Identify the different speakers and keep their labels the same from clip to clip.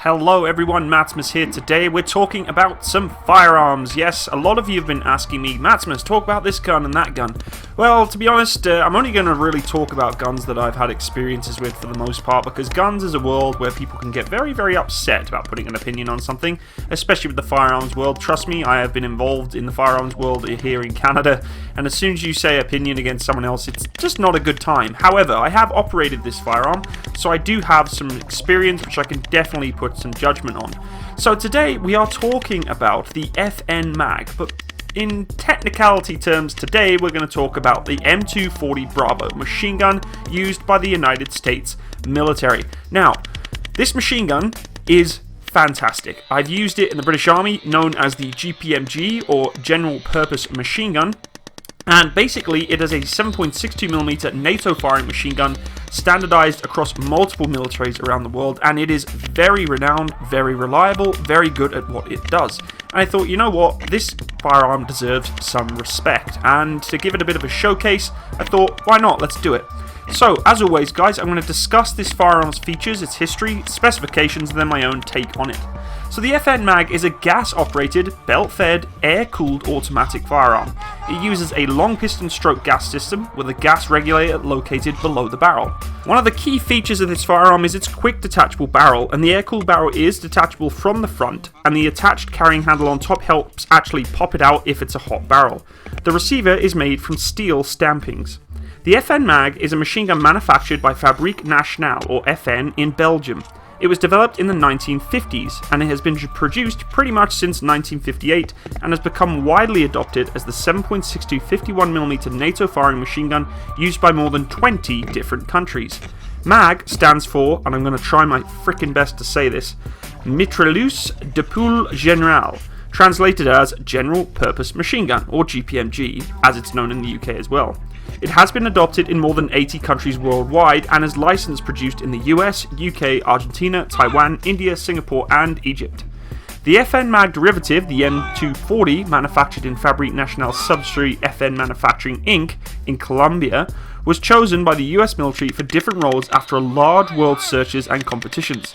Speaker 1: Hello everyone, Matsimus here. Today we're talking about some firearms. Yes, a lot of you have been asking me, Matsimus, talk about this gun and that gun. Well, to be honest, I'm only going to really talk about guns that I've had experiences with for the most part, because guns is a world where people can get very, very upset about putting an opinion on something, especially with the firearms world. Trust me, I have been involved in the firearms world here in Canada, and as soon as you say opinion against someone else, it's just not a good time. However, I have operated this firearm, so I do have some experience which I can definitely put some judgment on. So today we are talking about the FN MAG, but in technicality terms today we're going to talk about the M240 Bravo machine gun used by the United States military. Now, this machine gun is fantastic. I've used it in the British Army, known as the GPMG or General Purpose Machine Gun. And basically, it is a 7.62mm NATO firing machine gun, standardized across multiple militaries around the world, and it is very renowned, very reliable, very good at what it does. And I thought, you know what, this firearm deserves some respect, and to give it a bit of a showcase, I thought, why not, let's do it. So, as always guys, I'm going to discuss this firearm's features, its history, specifications, and then my own take on it. So the FN MAG is a gas-operated, belt-fed, air-cooled automatic firearm. It uses a long piston stroke gas system with a gas regulator located below the barrel. One of the key features of this firearm is its quick detachable barrel, and the air-cooled barrel is detachable from the front, and the attached carrying handle on top helps actually pop it out if it's a hot barrel. The receiver is made from steel stampings. The FN MAG is a machine gun manufactured by Fabrique Nationale, or FN, in Belgium. It was developed in the 1950s, and it has been produced pretty much since 1958, and has become widely adopted as the 7.62 51mm NATO firing machine gun used by more than 20 different countries. MAG stands for, and I'm going to try my frickin' best to say this, Mitrailleuse de Poule Générale, translated as General Purpose Machine Gun, or GPMG, as it's known in the UK as well. It has been adopted in more than 80 countries worldwide and is licensed produced in the US, UK, Argentina, Taiwan, India, Singapore and Egypt. The FN MAG derivative, the M240, manufactured in Fabrique Nationale subsidiary FN Manufacturing Inc. in Colombia, was chosen by the US military for different roles after a large world searches and competitions.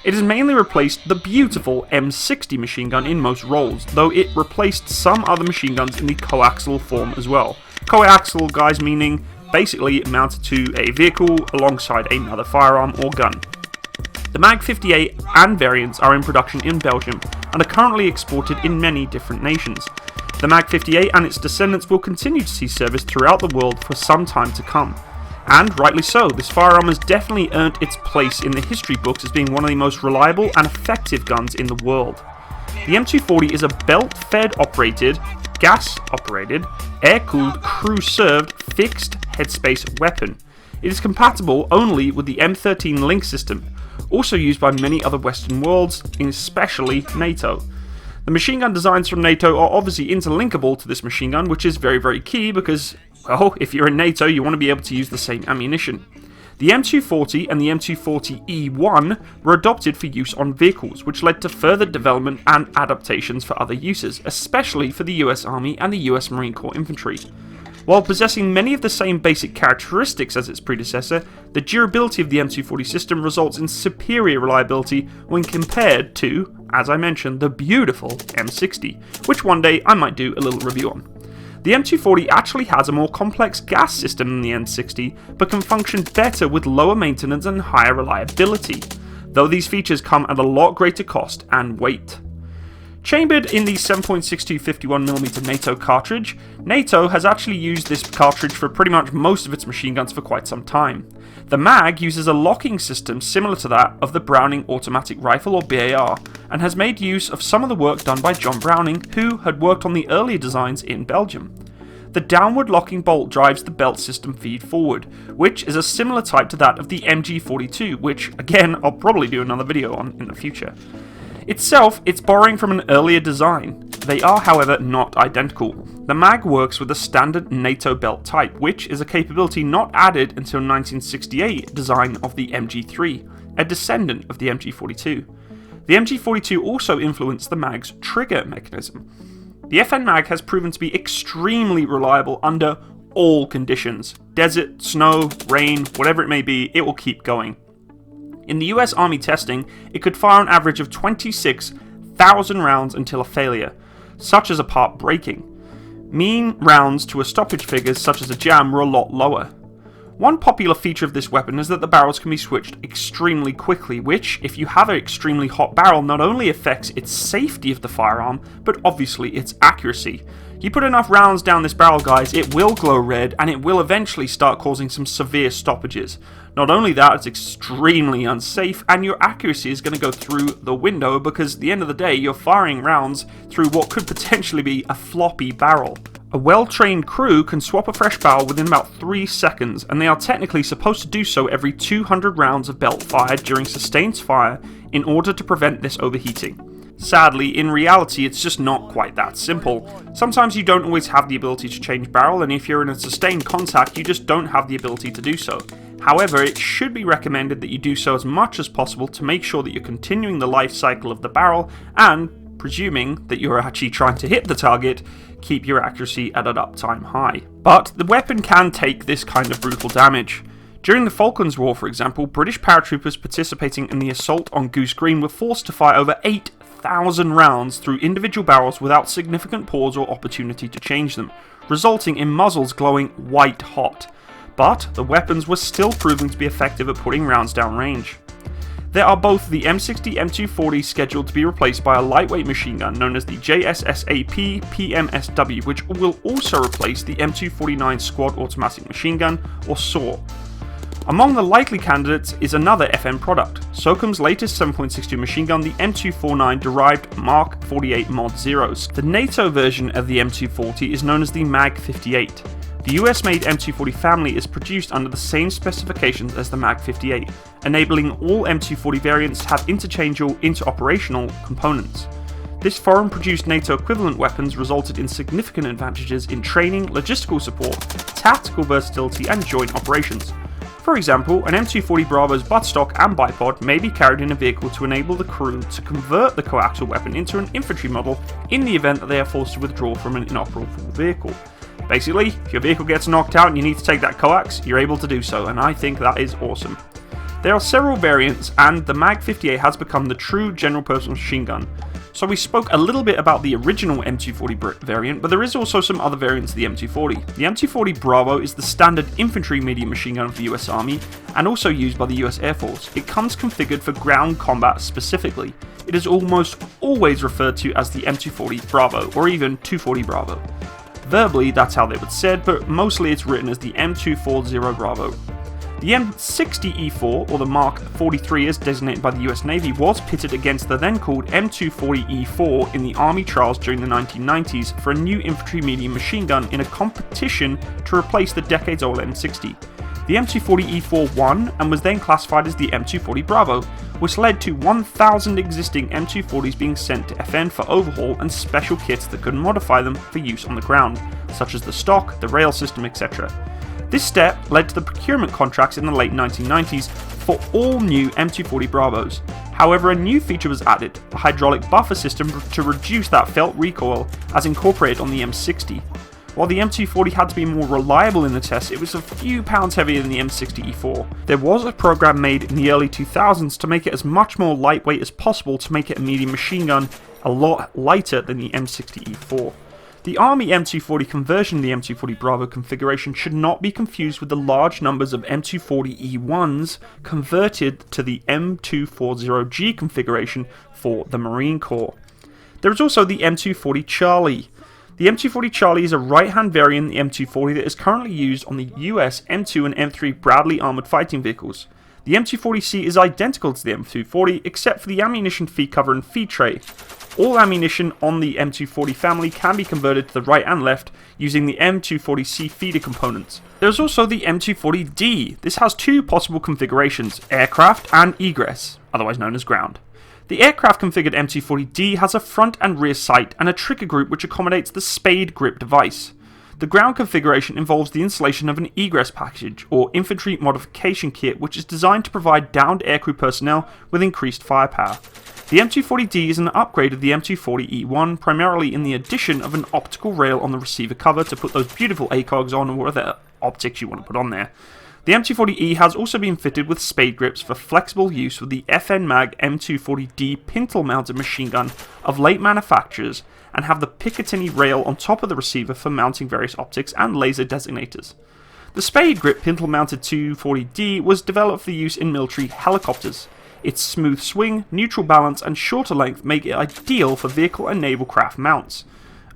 Speaker 1: It has mainly replaced the beautiful M60 machine gun in most roles, though it replaced some other machine guns in the coaxial form as well. Coaxial, guys, meaning basically mounted to a vehicle alongside another firearm or gun. The MAG 58 and variants are in production in Belgium and are currently exported in many different nations. The MAG 58 and its descendants will continue to see service throughout the world for some time to come. And rightly so, this firearm has definitely earned its place in the history books as being one of the most reliable and effective guns in the world. The M240 is a belt-fed operated, gas-operated, air-cooled, crew-served, fixed headspace weapon. It is compatible only with the M13 link system, also used by many other Western worlds, especially NATO. The machine gun designs from NATO are obviously interlinkable to this machine gun, which is very, very key because, well, if you're in NATO, you want to be able to use the same ammunition. The M240 and the M240E1 were adopted for use on vehicles, which led to further development and adaptations for other uses, especially for the US Army and the US Marine Corps infantry. While possessing many of the same basic characteristics as its predecessor, the durability of the M240 system results in superior reliability when compared to, as I mentioned, the beautiful M60, which one day I might do a little review on. The M240 actually has a more complex gas system than the M60, but can function better with lower maintenance and higher reliability, though these features come at a lot greater cost and weight. Chambered in the 7.62 51mm NATO cartridge, NATO has actually used this cartridge for pretty much most of its machine guns for quite some time. The MAG uses a locking system similar to that of the Browning automatic rifle or BAR, and has made use of some of the work done by John Browning, who had worked on the earlier designs in Belgium. The downward locking bolt drives the belt system feed forward, which is a similar type to that of the MG42, which, again, I'll probably do another video on in the future. Itself, it's borrowing from an earlier design. They are, however, not identical. The MAG works with the standard NATO belt type, which is a capability not added until 1968 design of the MG3, a descendant of the MG42. The MG42 also influenced the MAG's trigger mechanism. The FN MAG has proven to be extremely reliable under all conditions. Desert, snow, rain, whatever it may be, it will keep going. In the US Army testing, it could fire an average of 26,000 rounds until a failure, such as a part breaking. Mean rounds to a stoppage figures such as a jam were a lot lower. One popular feature of this weapon is that the barrels can be switched extremely quickly, which, if you have an extremely hot barrel, not only affects its safety of the firearm, but obviously its accuracy. You put enough rounds down this barrel, guys, it will glow red, and it will eventually start causing some severe stoppages. Not only that, it's extremely unsafe, and your accuracy is going to go through the window, because at the end of the day, you're firing rounds through what could potentially be a floppy barrel. A well-trained crew can swap a fresh barrel within about 3 seconds, and they are technically supposed to do so every 200 rounds of belt fired during sustained fire in order to prevent this overheating. Sadly, in reality, it's just not quite that simple. Sometimes you don't always have the ability to change barrel, and if you're in a sustained contact, you just don't have the ability to do so. However, it should be recommended that you do so as much as possible to make sure that you're continuing the life cycle of the barrel, and, presuming that you're actually trying to hit the target, keep your accuracy at an uptime high. But the weapon can take this kind of brutal damage. During the Falklands War, for example, British paratroopers participating in the assault on Goose Green were forced to fire over 8,000 rounds through individual barrels without significant pause or opportunity to change them, resulting in muzzles glowing white hot. But the weapons were still proving to be effective at putting rounds down range. There are both the M60 M240 scheduled to be replaced by a lightweight machine gun known as the JSSAP PMSW, which will also replace the M249 Squad Automatic Machine Gun, or SAW. Among the likely candidates is another FN product, SOCOM's latest 7.62 machine gun, the M249 derived Mark 48 Mod Zeros. The NATO version of the M240 is known as the MAG 58. The US-made M240 family is produced under the same specifications as the MAG 58, enabling all M240 variants to have interchangeable interoperational components. This foreign-produced NATO-equivalent weapons resulted in significant advantages in training, logistical support, tactical versatility, and joint operations. For example, an M240 Bravo's buttstock and bipod may be carried in a vehicle to enable the crew to convert the coaxial weapon into an infantry model in the event that they are forced to withdraw from an inoperable vehicle. Basically, if your vehicle gets knocked out and you need to take that coax, you're able to do so, and I think that is awesome. There are several variants, and the MAG 58 has become the true general purpose machine gun. So we spoke a little bit about the original M240 variant, but there is also some other variants of the M240. The M240 Bravo is the standard infantry medium machine gun of the US Army, and also used by the US Air Force. It comes configured for ground combat specifically. It is almost always referred to as the M240 Bravo, or even 240 Bravo. Verbally, that's how they would said, but mostly it's written as the M240 Bravo. The M60 E4, or the Mark 43 as designated by the US Navy, was pitted against the then called M240 E4 in the Army trials during the 1990s for a new infantry medium machine gun in a competition to replace the decades-old M60. The M240 E4 won and was then classified as the M240 Bravo, which led to 1,000 existing M240s being sent to FN for overhaul and special kits that could modify them for use on the ground, such as the stock, the rail system, etc. This step led to the procurement contracts in the late 1990s for all new M240 Bravos. However, a new feature was added, a hydraulic buffer system to reduce that felt recoil as incorporated on the M60. While the M240 had to be more reliable in the test, it was a few pounds heavier than the M60 E4. There was a program made in the early 2000s to make it as much more lightweight as possible to make it a medium machine gun, a lot lighter than the M60 E4. The Army M240 conversion of the M240 Bravo configuration should not be confused with the large numbers of M240 E1s converted to the M240G configuration for the Marine Corps. There is also the M240 Charlie. The M240 Charlie is a right-hand variant of the M240 that is currently used on the US M2 and M3 Bradley armoured fighting vehicles. The M240C is identical to the M240 except for the ammunition feed cover and feed tray. All ammunition on the M240 family can be converted to the right and left using the M240C feeder components. There is also the M240D. This has two possible configurations, aircraft and egress, otherwise known as ground. The aircraft configured M240D has a front and rear sight and a trigger group which accommodates the spade grip device. The ground configuration involves the installation of an egress package, or infantry modification kit, which is designed to provide downed aircrew personnel with increased firepower. The M240D is an upgrade of the M240E1, primarily in the addition of an optical rail on the receiver cover to put those beautiful ACOGs on, or whatever optics you want to put on there. The M240E has also been fitted with spade grips for flexible use with the FN MAG M240D pintle-mounted machine gun of late manufacturers, and have the Picatinny rail on top of the receiver for mounting various optics and laser designators. The spade grip pintle-mounted 240D was developed for use in military helicopters. Its smooth swing, neutral balance, and shorter length make it ideal for vehicle and naval craft mounts.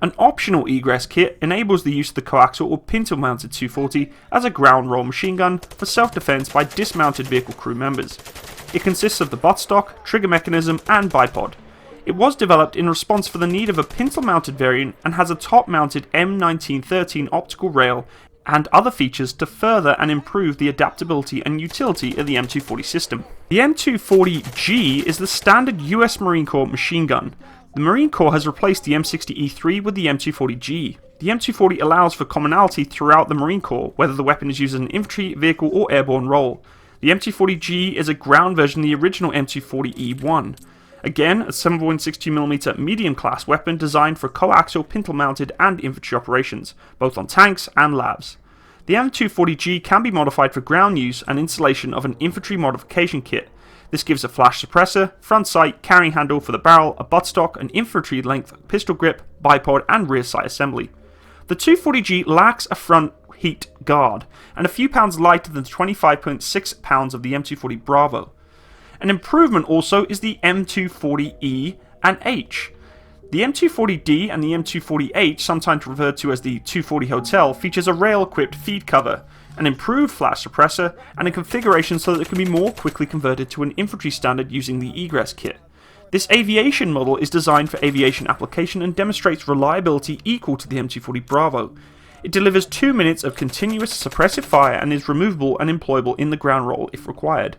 Speaker 1: An optional egress kit enables the use of the coaxial or pintle-mounted 240 as a ground roll machine gun for self-defense by dismounted vehicle crew members. It consists of the buttstock, trigger mechanism, and bipod. It was developed in response for the need of a pintle-mounted variant and has a top-mounted M1913 optical rail and other features to further and improve the adaptability and utility of the M240 system. The M240G is the standard US Marine Corps machine gun. The Marine Corps has replaced the M60E3 with the M240G. The M240 allows for commonality throughout the Marine Corps, whether the weapon is used as an infantry, vehicle, or airborne role. The M240G is a ground version of the original M240E1. Again, a 7.62mm medium-class weapon designed for coaxial, pintle-mounted, and infantry operations, both on tanks and labs. The M240G can be modified for ground use and installation of an infantry modification kit. This gives a flash suppressor, front sight, carrying handle for the barrel, a buttstock, an infantry length pistol grip, bipod, and rear sight assembly. The 240G lacks a front heat guard, and a few pounds lighter than the 25.6 pounds of the M240 Bravo. An improvement also is the M240E and H. The M240D and the M240H, sometimes referred to as the 240 Hotel, features a rail-equipped feed cover, an improved flash suppressor, and a configuration so that it can be more quickly converted to an infantry standard using the egress kit. This aviation model is designed for aviation application and demonstrates reliability equal to the M240 Bravo. It delivers 2 minutes of continuous suppressive fire and is removable and employable in the ground roll if required.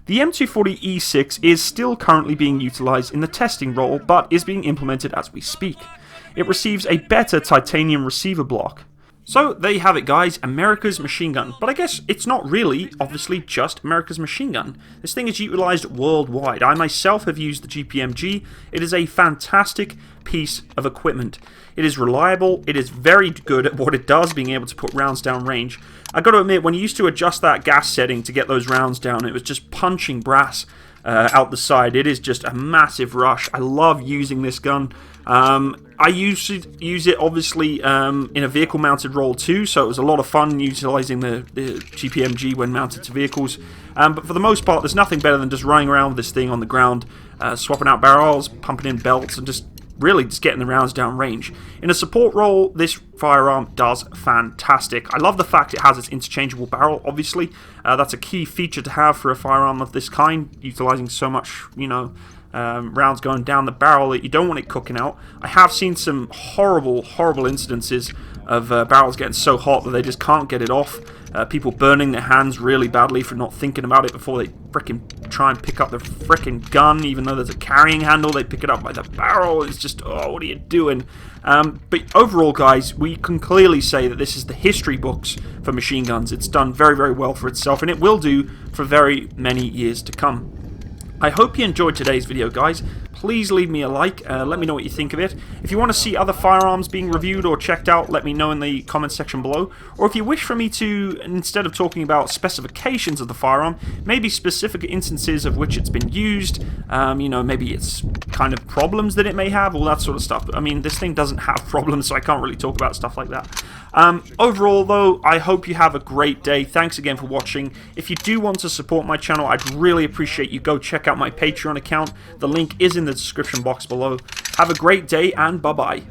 Speaker 1: The M240E6 is still currently being utilised in the testing role, but is being implemented as we speak. It receives a better titanium receiver block. So there you have it, guys, America's machine gun. But I guess it's not really, obviously, just America's machine gun. This thing is utilised worldwide. I myself have used the GPMG. It is a fantastic piece of equipment. It is reliable. It is very good at what it does, being able to put rounds down range. I got to admit, when you used to adjust that gas setting to get those rounds down, it was just punching brass out the side. It is just a massive rush. I love using this gun. I used to use it obviously in a vehicle mounted role too, so it was a lot of fun utilising the GPMG when mounted to vehicles. But for the most part, there's nothing better than just running around with this thing on the ground, swapping out barrels, pumping in belts, and just getting the rounds down range. In a support role, this firearm does fantastic. I love the fact it has its interchangeable barrel, obviously. That's a key feature to have for a firearm of this kind, utilising so much, rounds going down the barrel that you don't want it cooking out. I have seen some horrible incidences of barrels getting so hot that they just can't get it off. People burning their hands really badly for not thinking about it before they frickin' try and pick up the frickin' gun. Even though there's a carrying handle, they pick it up by the barrel. It's just, oh, what are you doing? But overall, guys, we can clearly say that this is the history books for machine guns. It's done very, very well for itself, and it will do for very many years to come. I hope you enjoyed today's video, guys. Please leave me a like, let me know what you think of it. If you want to see other firearms being reviewed or checked out, let me know in the comments section below. Or if you wish for me to, instead of talking about specifications of the firearm, maybe specific instances of which it's been used, maybe it's kind of problems that it may have, all that sort of stuff. I mean, this thing doesn't have problems, so I can't really talk about stuff like that. Overall, though, I hope you have a great day. Thanks again for watching. If you do want to support my channel, I'd really appreciate you go check out my Patreon account. The link is in the description box below. Have a great day, and bye-bye.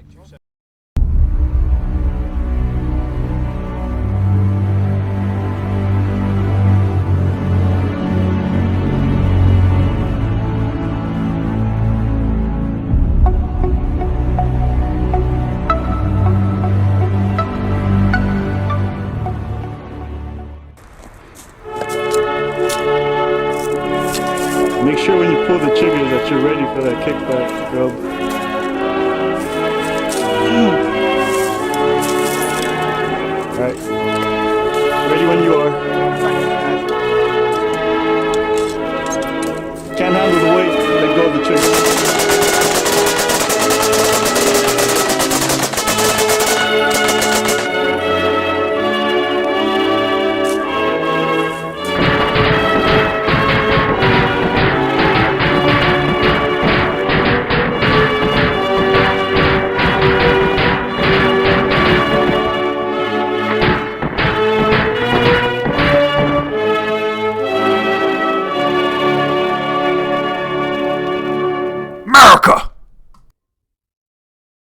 Speaker 2: Make sure when you pull the trigger that you're ready for that kickback, Rob. Alright. Ready when you are.